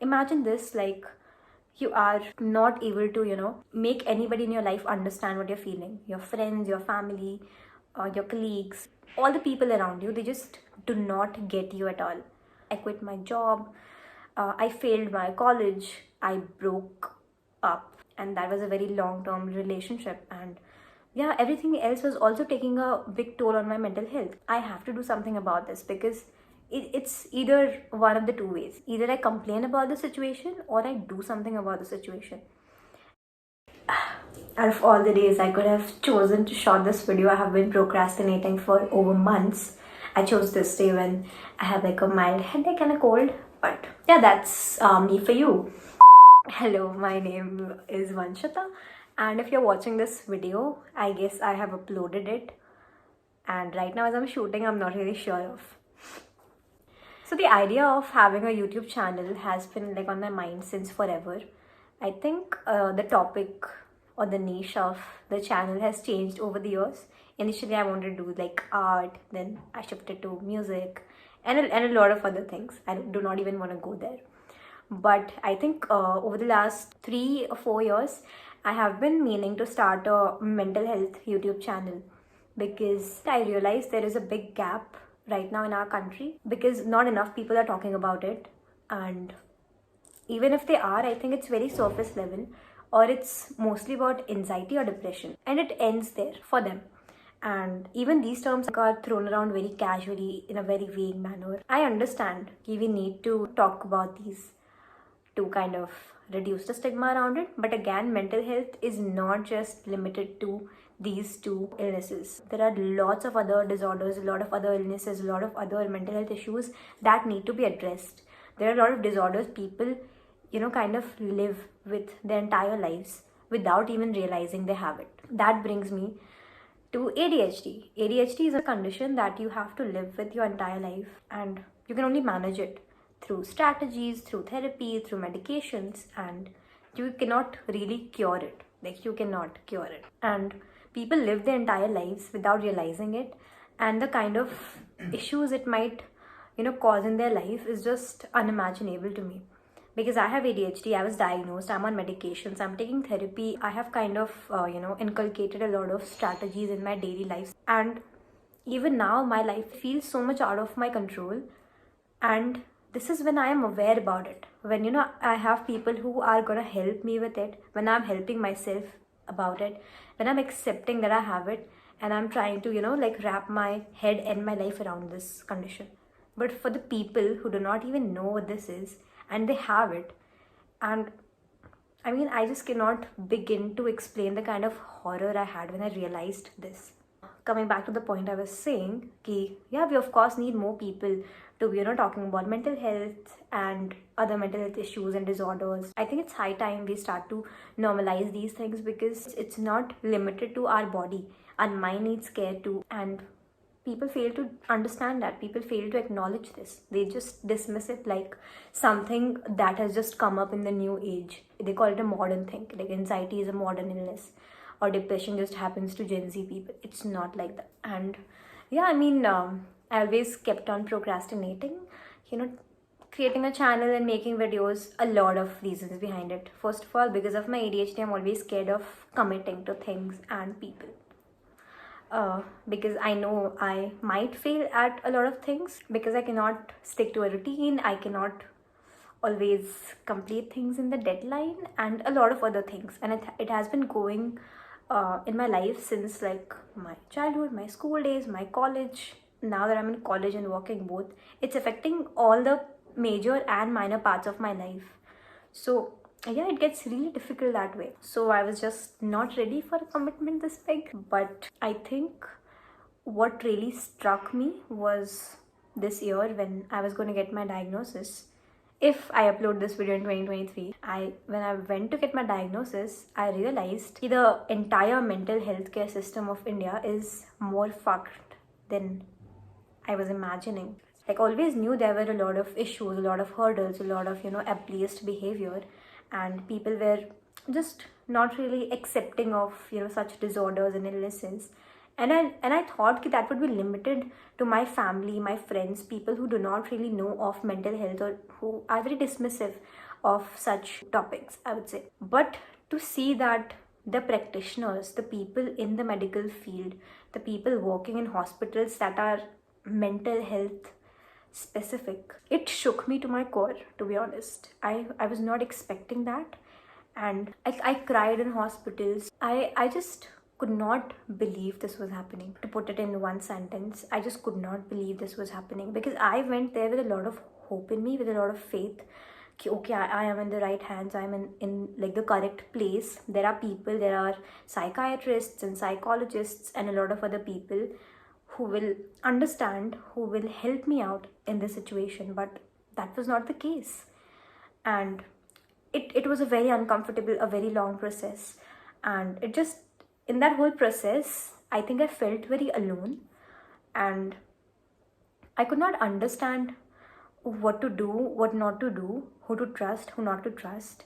Imagine this, like you are not able to, make anybody in your life understand what you're feeling. Your friends, your family, your colleagues, all the people around you, they just do not get you at all. I quit my job, I failed my college, I broke up, and that was a very long term relationship. And yeah, everything else was also taking a big toll on my mental health. I have to do something about this because it's either one of the two ways. Either I complain about the situation or I do something about the situation. Out of all the days I could have chosen to shoot this video, I have been procrastinating for over months. I chose this day when I have like a mild headache and a cold. But yeah, that's me for you. Hello, my name is Vanshita, and if you're watching this video, I guess I have uploaded it. And right now, as I'm shooting, I'm not really sure of. So the idea of having a YouTube channel has been like on my mind since forever. I think the topic or the niche of the channel has changed over the years. Initially, I wanted to do like art, then I shifted to music and a lot of other things. I do not even want to go there. But I think over the last 3 or 4 years, I have been meaning to start a mental health YouTube channel because I realized there is a big gap right now in our country because not enough people are talking about it. And even if they are, I think it's very surface level, or it's mostly about anxiety or depression, and it ends there for them. And even these terms are thrown around very casually in a very vague manner. I understand we need to talk about these to kind of reduce the stigma around it. But again, mental health is not just limited to these two illnesses. There are lots of other disorders, a lot of other illnesses, a lot of other mental health issues that need to be addressed. There are a lot of disorders people, kind of live with their entire lives without even realizing they have it. That brings me to ADHD. ADHD is a condition that you have to live with your entire life, and you can only manage it through strategies, through therapy, through medications, and you cannot really cure it. Like, you cannot cure it. And people live their entire lives without realizing it, and the kind of issues it might, cause in their life is just unimaginable to me. Because I have ADHD, I was diagnosed, I'm on medications, I'm taking therapy, I have kind of, inculcated a lot of strategies in my daily life. And even now, my life feels so much out of my control. And this is when I am aware about it. When, I have people who are gonna help me with it, when I'm helping myself about it, when I'm accepting that I have it, and I'm trying to, wrap my head and my life around this condition. But for the people who do not even know what this is, and they have it, and I just cannot begin to explain the kind of horror I had when I realized this. Coming back to the point I was saying, we of course need more people to be, talking about mental health and other mental health issues and disorders. I think it's high time we start to normalize these things because it's not limited to our body. Our mind needs care too, and people fail to understand that. People fail to acknowledge this. They just dismiss it like something that has just come up in the new age. They call it a modern thing. Like, anxiety is a modern illness, or depression just happens to Gen Z people. It's not like that. And I always kept on procrastinating, creating a channel and making videos. A lot of reasons behind it. First of all, because of my ADHD, I'm always scared of committing to things and people. Because I know I might fail at a lot of things, because I cannot stick to a routine, I cannot always complete things in the deadline, and a lot of other things. And it has been going in my life since like my childhood, my school days, my college. Now that I'm in college and working both, it's affecting all the major and minor parts of my life. So yeah, it gets really difficult that way. So I was just not ready for a commitment this big. But I think what really struck me was this year when I was going to get my diagnosis. If I upload this video in 2023, when I went to get my diagnosis, I realized the entire mental health care system of India is more fucked than I was imagining. Like, always knew there were a lot of issues, a lot of hurdles, a lot of, ableist behavior, and people were just not really accepting of, such disorders and illnesses. And I thought that would be limited to my family, my friends, people who do not really know of mental health, or who are very dismissive of such topics, I would say. But to see that the practitioners, the people in the medical field, the people working in hospitals that are mental health specific, it shook me to my core, to be honest. I was not expecting that. And I cried in hospitals. I just could not believe this was happening. To put it in one sentence, I just could not believe this was happening, because I went there with a lot of hope in me, with a lot of faith. Okay, I am in the right hands, I'm in like the correct place. There are people, there are psychiatrists and psychologists and a lot of other people who will understand, who will help me out in this situation. But that was not the case. And it was a very uncomfortable, a very long process. And it just, in that whole process, I think I felt very alone. And I could not understand what to do, what not to do, who to trust, who not to trust.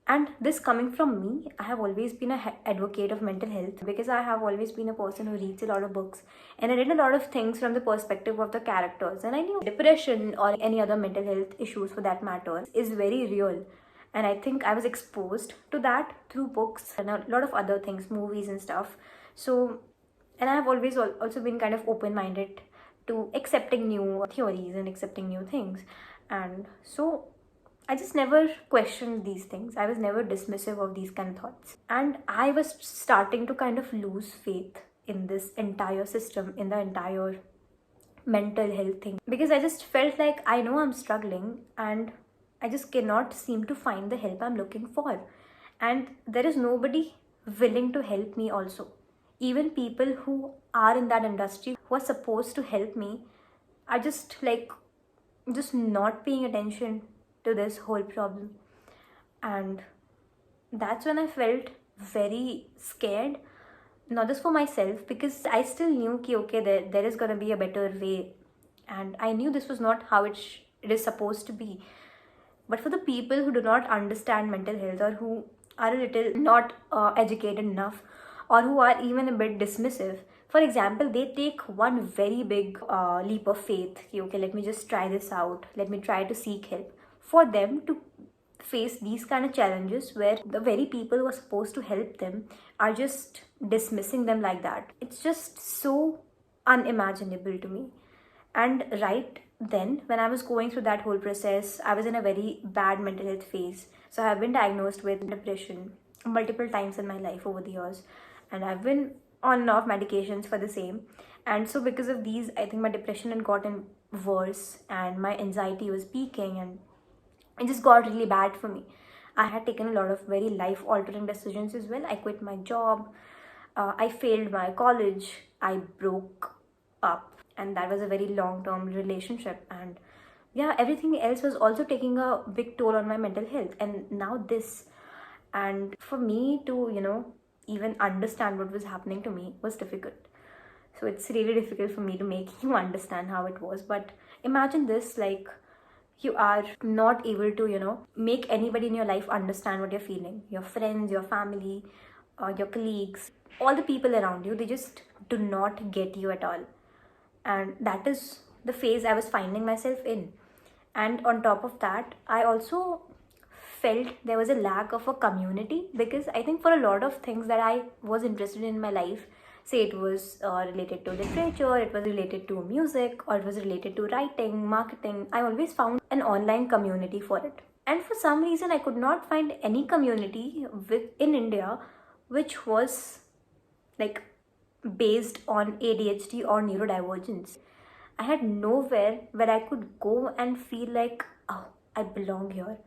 And this coming from me, I have always been an advocate of mental health, because I have always been a person who reads a lot of books, and I read a lot of things from the perspective of the characters, and I knew depression or any other mental health issues for that matter is very real. And I think I was exposed to that through books and a lot of other things, movies and stuff. So, and I have always also been kind of open-minded to accepting new theories and accepting new things. And so I just never questioned these things. I was never dismissive of these kind of thoughts. And I was starting to kind of lose faith in this entire system, in the entire mental health thing. Because I just felt like I know I'm struggling and I just cannot seem to find the help I'm looking for. And there is nobody willing to help me also. Even people who are in that industry, who are supposed to help me, are just not paying attention to this whole problem. And that's when I felt very scared, not just for myself, because I still knew okay, there is gonna be a better way, and I knew this was not how it is supposed to be. But for the people who do not understand mental health, or who are a little not educated enough, or who are even a bit dismissive, for example, they take one very big leap of faith. Okay, let me just try this out, let me try to seek help. For them to face these kind of challenges, where the very people who are supposed to help them are just dismissing them like that, it's just so unimaginable to me. And right then, when I was going through that whole process, I was in a very bad mental health phase. So I have been diagnosed with depression multiple times in my life over the years, and I've been on and off medications for the same. And so because of these, I think my depression had gotten worse, and my anxiety was peaking, and it just got really bad for me. I had taken a lot of very life-altering decisions as well. I quit my job, I failed my college, I broke up, and that was a very long-term relationship. And yeah, everything else was also taking a big toll on my mental health. And now this, and for me to, even understand what was happening to me was difficult. So it's really difficult for me to make you understand how it was. But imagine this, like, you are not able to, make anybody in your life understand what you're feeling. Your friends, your family, your colleagues, all the people around you, they just do not get you at all. And that is the phase I was finding myself in. And on top of that, I also felt there was a lack of a community, because I think for a lot of things that I was interested in my life, say it was related to literature, it was related to music, or it was related to writing, marketing, I always found an online community for it. And for some reason, I could not find any community in India which was like based on ADHD or neurodivergence. I had nowhere where I could go and feel like, oh, I belong here.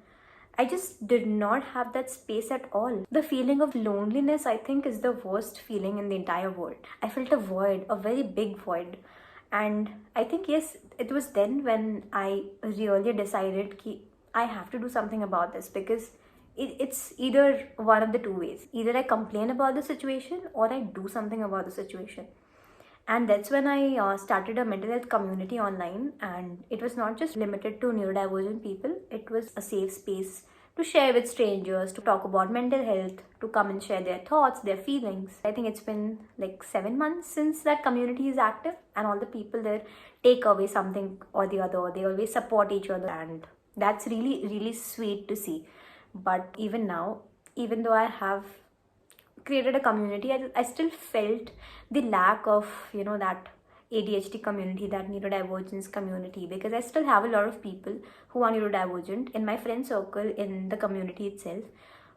I just did not have that space at all. The feeling of loneliness, I think, is the worst feeling in the entire world. I felt a void, a very big void. And I think, yes, it was then when I really decided that I have to do something about this, because it's either one of the two ways. Either I complain about the situation, or I do something about the situation. And that's when I started a mental health community online. And it was not just limited to neurodivergent people. It was a safe space to share with strangers, to talk about mental health, to come and share their thoughts, their feelings. I think it's been like 7 months since that community is active, and all the people there take away something or the other. They always support each other. And That's really, really sweet to see. But even now, even though I have created a community, I still felt the lack of, that ADHD community, that neurodivergence community, because I still have a lot of people who are neurodivergent in my friend circle, in the community itself,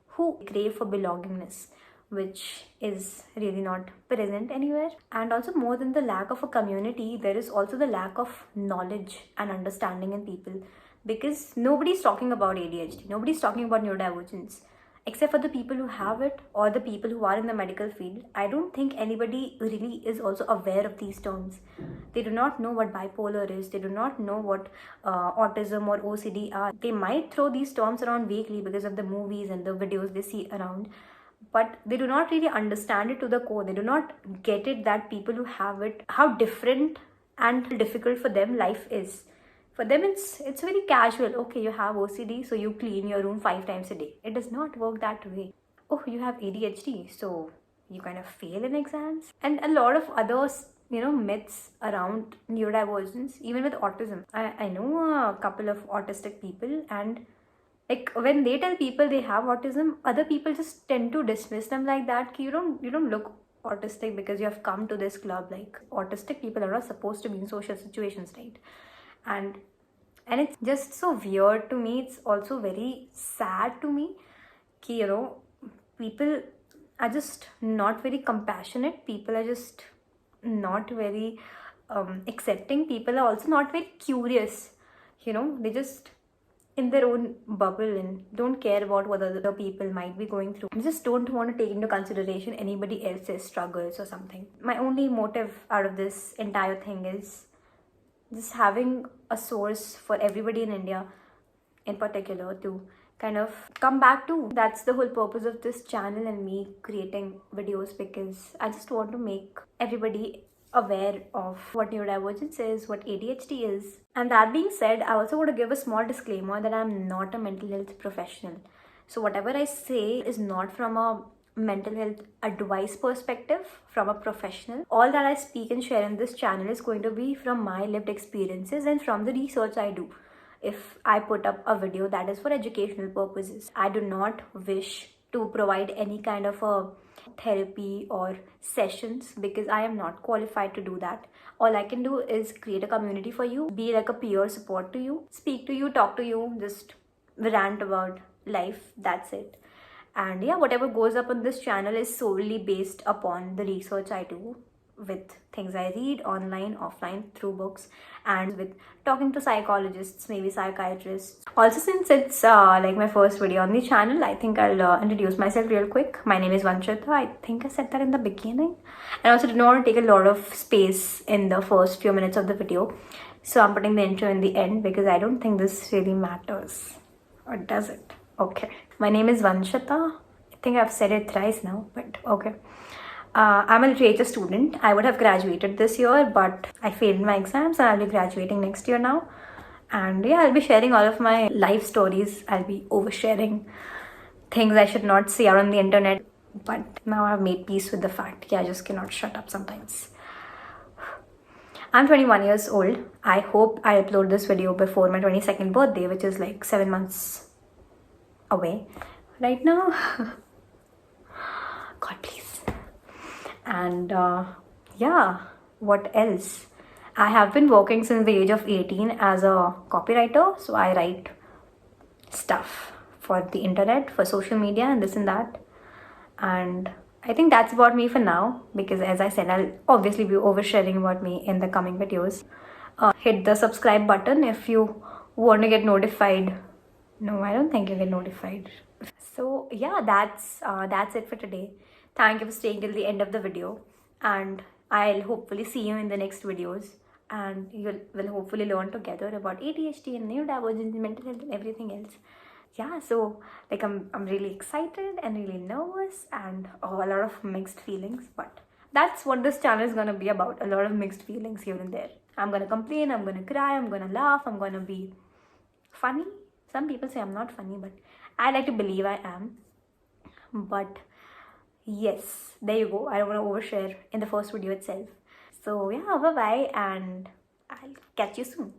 who crave for belongingness, which is really not present anywhere. And also, more than the lack of a community, there is also the lack of knowledge and understanding in people, because nobody's talking about ADHD, nobody's talking about neurodivergence, except for the people who have it or the people who are in the medical field. I don't think anybody really is also aware of these terms. They do not know what bipolar is, they do not know what autism or OCD are. They might throw these terms around vaguely because of the movies and the videos they see around, but they do not really understand it to the core. They do not get it that people who have it, how different and difficult for them life is. For them, it's very casual. Okay, you have OCD, so you clean your room 5 times a day. It does not work that way. Oh, you have ADHD, so you kind of fail in exams. And a lot of others, myths around neurodivergence, even with autism. I know a couple of autistic people, and like when they tell people they have autism, other people just tend to dismiss them like that. You don't look autistic because you have come to this club. Like, autistic people are not supposed to be in social situations, right? And it's just so weird to me. It's also very sad to me ki, people are just not very compassionate. People are just not very accepting. People are also not very curious. They just in their own bubble and don't care about what other people might be going through. They just don't want to take into consideration anybody else's struggles or something. My only motive out of this entire thing is just having a source for everybody in India in particular to kind of come back to. That's the whole purpose of this channel and me creating videos, because I just want to make everybody aware of what neurodivergence is, what ADHD is. And that being said, I also want to give a small disclaimer that I'm not a mental health professional. So whatever I say is not from a mental health advice perspective from a professional. All that I speak and share in this channel is going to be from my lived experiences and from the research I do. If I put up a video, that is for educational purposes. I do not wish to provide any kind of a therapy or sessions, because I am not qualified to do that. All I can do is create a community for you, be like a peer support to you, speak to you, talk to you, just rant about life. That's it. And yeah, whatever goes up on this channel is solely based upon the research I do, with things I read online, offline, through books, and with talking to psychologists, maybe psychiatrists. Also, since it's like my first video on the channel, I think I'll introduce myself real quick. My name is Vanshita. I think I said that in the beginning. And I also did not want to take a lot of space in the first few minutes of the video, so I'm putting the intro in the end because I don't think this really matters. Or does it? Okay. My name is Vanshita. I think I've said it thrice now, but okay. I'm a literature student. I would have graduated this year, but I failed my exams and I'll be graduating next year now. And yeah, I'll be sharing all of my life stories. I'll be oversharing things I should not say out on the internet. But now I've made peace with the fact, I just cannot shut up sometimes. I'm 21 years old. I hope I upload this video before my 22nd birthday, which is like 7 months away right now. God, please. And yeah, what else? I have been working since the age of 18 as a copywriter. So I write stuff for the internet, for social media and this and that. And I think that's about me for now, because as I said, I'll obviously be oversharing about me in the coming videos. Hit the subscribe button if you want to get notified. No, I don't think you get notified. So yeah, that's it for today. Thank you for staying till the end of the video, and I'll hopefully see you in the next videos, and you will hopefully learn together about ADHD and neurodivergence and mental health and everything else. Yeah, so like I'm really excited and really nervous and a lot of mixed feelings, but that's what this channel is gonna be about, a lot of mixed feelings here and there. I'm gonna complain, I'm gonna cry, I'm gonna laugh, I'm gonna be funny. Some people say I'm not funny, but I like to believe I am. But yes, there you go. I don't want to overshare in the first video itself. So yeah, bye bye, and I'll catch you soon.